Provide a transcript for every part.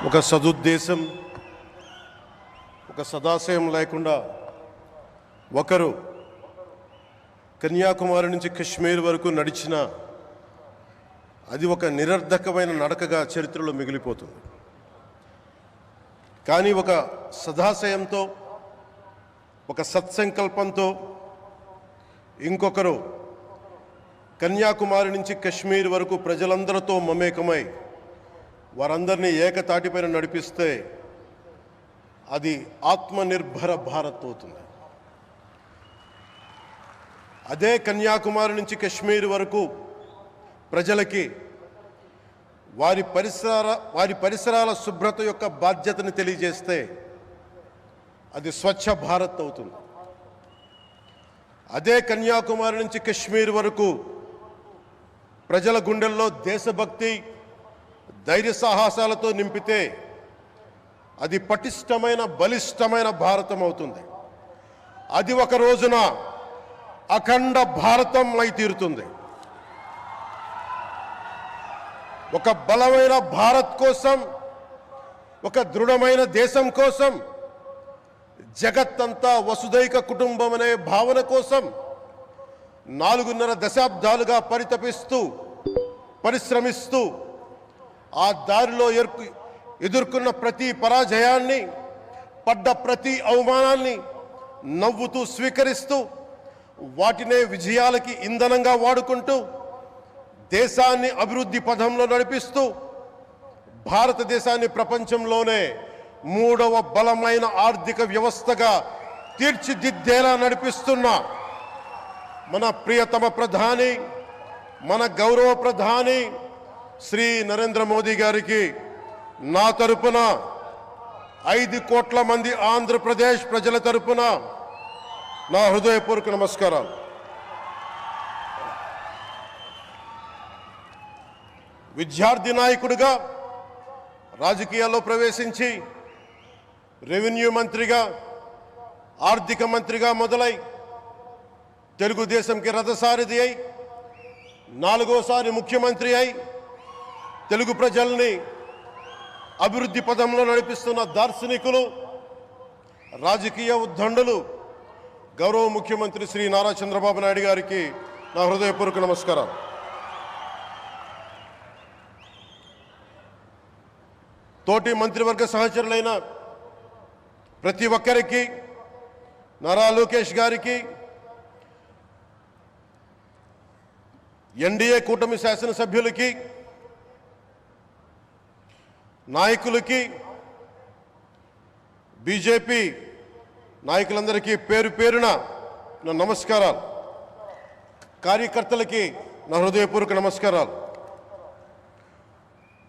ఒక సదుద్దేశం, ఒక సదాశయం లేకుండా ఒకరు కన్యాకుమారి నుంచి కశ్మీర్ వరకు నడిచిన అది ఒక నిరర్ధకమైన నడకగా చరిత్రలో మిగిలిపోతుంది. కానీ ఒక సదాశయంతో, ఒక సత్సంకల్పంతో ఇంకొకరు కన్యాకుమారి నుంచి కశ్మీర్ వరకు ప్రజలందరితో మమేకమై వారందరినీ ఏకతాటిపైన నడిపిస్తే అది ఆత్మనిర్భర భారత్ అవుతుంది. అదే కన్యాకుమారి నుంచి కశ్మీర్ వరకు ప్రజలకి వారి పరిసరాల శుభ్రత యొక్క బాధ్యతను తెలియజేస్తే అది స్వచ్ఛ భారత్ అవుతుంది. అదే కన్యాకుమారి నుంచి కశ్మీర్ వరకు ప్రజల గుండెల్లో దేశభక్తి, ధైర్య సాహసాలతో నింపితే అది పటిష్టమైన, బలిష్టమైన భారతం అవుతుంది. అది ఒక రోజున అఖండ భారతం అయి తీరుతుంది. ఒక బలమైన భారత్ కోసం, ఒక దృఢమైన దేశం కోసం, జగత్తంతా వసుదైక కుటుంబం అనే భావన కోసం 4.5 దశాబ్దాలుగా పరితపిస్తూ, పరిశ్రమిస్తూ ఆ దారిలో ఎదుర్కొన్న ప్రతి పరాజయాన్ని, పడ్డ ప్రతి అవమానాన్ని నవ్వుతూ స్వీకరిస్తూ, వాటినే విజయాలకి ఇంధనంగా వాడుకుంటూ, దేశాన్ని అభివృద్ధి పథంలో నడిపిస్తూ, భారతదేశాన్ని ప్రపంచంలోనే 3వ బలమైన ఆర్థిక వ్యవస్థగా తీర్చిదిద్దేలా నడిపిస్తున్న మన ప్రియతమ ప్రధాని, మన గౌరవ ప్రధాని శ్రీ నరేంద్ర మోదీ గారికి నా తరపున 5 కోట్ల మంది ఆంధ్రప్రదేశ్ ప్రజల తరపున నా హృదయపూర్వక నమస్కారాలు. విద్యార్థి నాయకుడిగా రాజకీయాల్లో ప్రవేశించి రెవెన్యూ మంత్రిగా, ఆర్థిక మంత్రిగా మొదలై తెలుగుదేశంకి రథసారథి అయి 4వసారి ముఖ్యమంత్రి అయి తెలుగు ప్రజల్ని అభివృద్ధి పదంలో నడిపిస్తున్న దార్శనికులు, రాజకీయ ఉద్దండులు గౌరవ ముఖ్యమంత్రి శ్రీ నారా చంద్రబాబు నాయుడు గారికి నా హృదయపూర్వక నమస్కారాలు. తోటి మంత్రివర్గ సహచరులైన ప్రతి ఒక్కరికి, నారా లోకేష్ గారికి, ఎన్డీఏ కూటమి శాసనసభ్యులకి, నాయకులకి, బీజేపీ నాయకులందరికీ పేరు పేరున నా నమస్కారాలు. కార్యకర్తలకి నా హృదయపూర్వక నమస్కారాలు.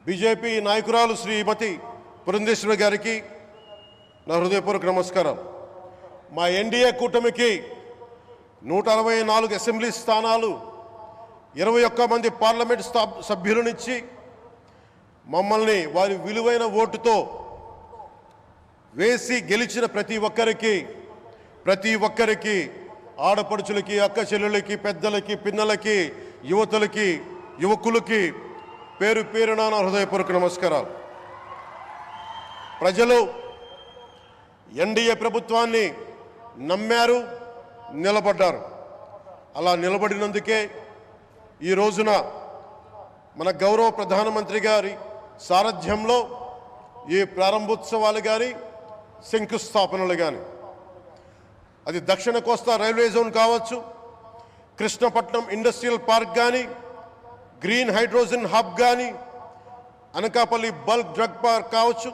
బీజేపీ నాయకురాలు శ్రీమతి పురంధేశ్వరి గారికి నా హృదయపూర్వక నమస్కారం. మా ఎన్డీఏ కూటమికి 164 అసెంబ్లీ స్థానాలు, 21 మంది పార్లమెంట్ సభ్యులనిచ్చి మమ్మల్ని వారి విలువైన ఓటుతో వేసి గెలిచిన ప్రతి ఒక్కరికి ఆడపడుచులకి, అక్క చెల్లెలకి, పెద్దలకి, పిన్నలకి, యువతులకి, యువకులకి పేరు పేరున నా హృదయపూర్వక నమస్కారాలు. ప్రజలు ఎన్డీఏ ప్రభుత్వాన్ని నమ్మారు, నిలబడ్డారు. అలా నిలబడినందుకే ఈ రోజున మన గౌరవ ప్రధానమంత్రి గారి సారథ్యంలో ఈ ప్రారంభోత్సవాలు కానీ, శంకుస్థాపనలు కానీ, అది దక్షిణ కోస్తా రైల్వే జోన్ కావచ్చు, కృష్ణపట్నం ఇండస్ట్రియల్ పార్క్ కానీ, గ్రీన్ హైడ్రోజన్ హబ్ కానీ, అనకాపల్లి బల్క్ డ్రగ్ పార్క్ కావచ్చు,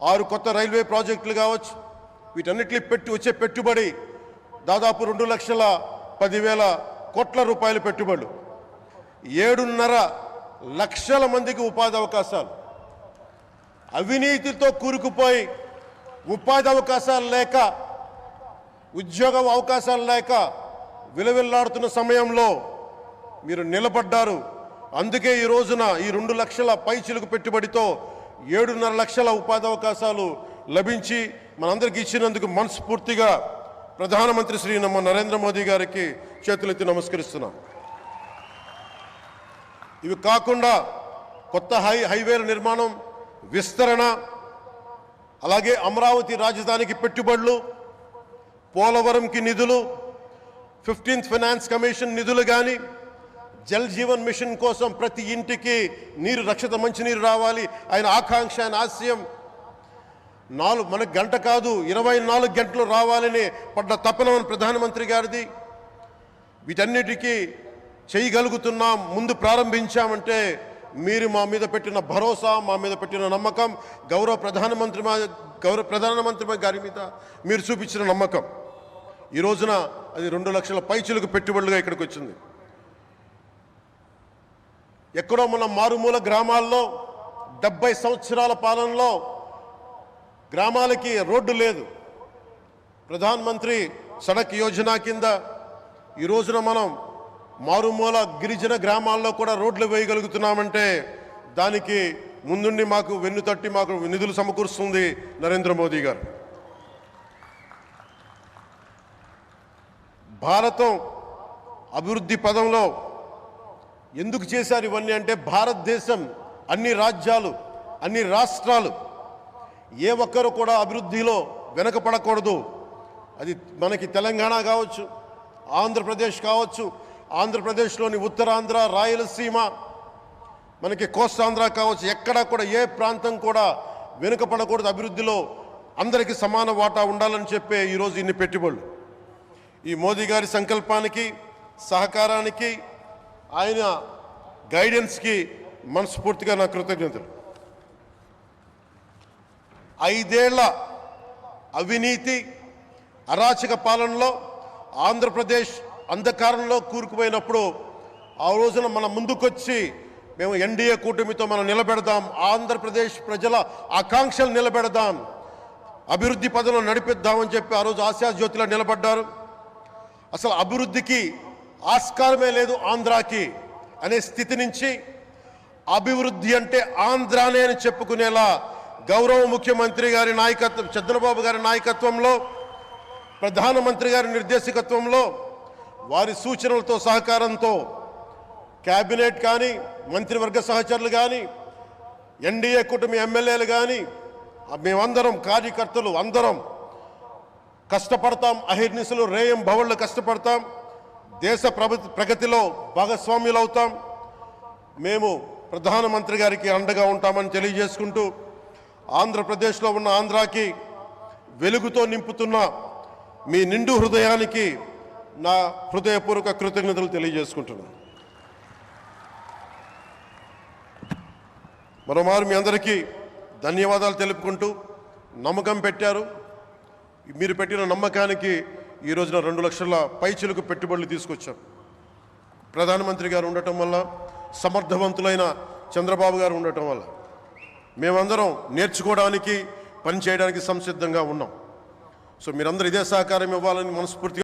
6 కొత్త రైల్వే ప్రాజెక్టులు కావచ్చు, వీటన్నిటిని వచ్చే పెట్టుబడి దాదాపు 2,10,000 కోట్ల రూపాయల పెట్టుబడులు, 7.5 లక్షల మందికి ఉపాధి అవకాశాలు. అవినీతితో కూరుకుపోయి ఉపాధి అవకాశాలు లేక, ఉద్యోగ అవకాశాలు లేక విలవిల్లాడుతున్న సమయంలో మీరు నిలబడ్డారు. అందుకే ఈ రోజున ఈ 2 లక్షల పైచిలుకు పెట్టుబడితో 7.5 లక్షల ఉపాధి అవకాశాలు లభించి మనందరికీ ఇచ్చినందుకు మనస్ఫూర్తిగా ప్రధానమంత్రి శ్రీ నరేంద్ర మోదీ గారికి చేతులెత్తి నమస్కరిస్తున్నాం. ఇవి కాకుండా కొత్త హైవేల నిర్మాణం విస్తరణ, అలాగే అమరావతి రాజధానికి పెట్టుబడులు, పోలవరంకి నిధులు, 15th ఫైనాన్స్ కమిషన్ నిధులు కానీ, జల్ జీవన్ మిషన్ కోసం ప్రతి ఇంటికి నీరు, రక్షిత మంచినీరు రావాలి ఆయన ఆకాంక్ష, ఆయన ఆశయం. మనకు గంట కాదు 24 గంటలు రావాలని పడ్డ తపన ప్రధానమంత్రి గారిది. వీటన్నిటికీ చేయగలుగుతున్నాం, ముందు ప్రారంభించామంటే మీరు మా మీద పెట్టిన భరోసా, మా మీద పెట్టిన నమ్మకం, గౌరవ ప్రధానమంత్రి గారి మీద మీరు చూపించిన నమ్మకం. ఈ రోజున అది 2 లక్షల పైచిలకు పెట్టుబడులుగా ఇక్కడికి వచ్చింది. ఎక్కడో మన మారుమూల గ్రామాల్లో 70 సంవత్సరాల పాలనలో గ్రామాలకి రోడ్డు లేదు. ప్రధానమంత్రి సడక్ యోజన కింద ఈ రోజున మనం మారుమూల గిరిజన గ్రామాల్లో కూడా రోడ్లు వేయగలుగుతున్నామంటే దానికి ముందుండి మాకు వెన్నుతట్టి మాకు నిధులు సమకూరుస్తుంది నరేంద్ర మోదీ గారు. భారతం అభివృద్ధి పదంలో ఎందుకు చేశారు ఇవన్నీ అంటే, భారతదేశం అన్ని రాజ్యాలు, అన్ని రాష్ట్రాలు ఏ ఒక్కరు కూడా అభివృద్ధిలో వెనకపడకూడదు. అది మనకి తెలంగాణ కావచ్చు, ఆంధ్రప్రదేశ్ కావచ్చు, ఆంధ్రప్రదేశ్లోని ఉత్తరాంధ్ర, రాయలసీమ, మనకి కోస్తాంధ్ర కావచ్చు, ఎక్కడా కూడా ఏ ప్రాంతం కూడా వెనుకపడకూడదు. అభివృద్ధిలో అందరికీ సమాన వాటా ఉండాలని చెప్పే ఈరోజు ఇన్ని పెట్టుబడులు. ఈ మోదీ గారి సంకల్పానికి, సహకారానికి, ఆయన గైడెన్స్కి మనస్ఫూర్తిగా నా కృతజ్ఞతలు. 5 ఏళ్ల అవినీతి అరాచక పాలనలో ఆంధ్రప్రదేశ్ అంధకారంలో కూరుకుపోయినప్పుడు ఆ రోజున మన ముందుకొచ్చి మేము ఎన్డీఏ కూటమితో మనం నిలబెడదాం, ఆంధ్రప్రదేశ్ ప్రజల ఆకాంక్షలు నిలబెడదాం, అభివృద్ధి పదంలో నడిపిద్దామని చెప్పి ఆ రోజు ఆశాజ్యోతిలో నిలబడ్డారు. అసలు అభివృద్ధికి ఆస్కారమే లేదు ఆంధ్రాకి అనే స్థితి నుంచి అభివృద్ధి అంటే ఆంధ్రానే అని చెప్పుకునేలా గౌరవ ముఖ్యమంత్రి గారి నాయకత్వం, చంద్రబాబు గారి నాయకత్వంలో, ప్రధానమంత్రి గారి నిర్దేశకత్వంలో, వారి సూచనలతో సహకారంతో క్యాబినెట్ కానీ, మంత్రివర్గ సహచరులు కానీ, ఎన్డీఏ కూటమి ఎమ్మెల్యేలు కానీ, మేమందరం కార్యకర్తలు అందరం కష్టపడతాం. అహిర్నిశలు రేయం భవళ్ళు కష్టపడతాం. దేశ ప్రగతిలో భాగస్వామ్యులు అవుతాం. మేము ప్రధానమంత్రి గారికి అండగా ఉంటామని తెలియజేసుకుంటూ, ఆంధ్రప్రదేశ్లో ఉన్న ఆంధ్రాకి వెలుగుతో నింపుతున్న మీ నిండు హృదయానికి నా హృదయపూర్వక కృతజ్ఞతలు తెలియజేసుకుంటున్నాను. మరోమారు మీ అందరికీ ధన్యవాదాలు తెలుపుకుంటూ, నమ్మకం పెట్టారు. మీరు పెట్టిన నమ్మకానికి ఈ రోజున 2 లక్షల పైచిలకు పెట్టుబడులు తీసుకొచ్చారు. ప్రధానమంత్రి గారు ఉండటం వల్ల, సమర్థవంతులైన చంద్రబాబు గారు ఉండటం వల్ల మేమందరం నేర్చుకోవడానికి, పనిచేయడానికి సంసిద్ధంగా ఉన్నాం. సో మీరందరూ ఇదే సహకారం ఇవ్వాలని మనస్ఫూర్తిగా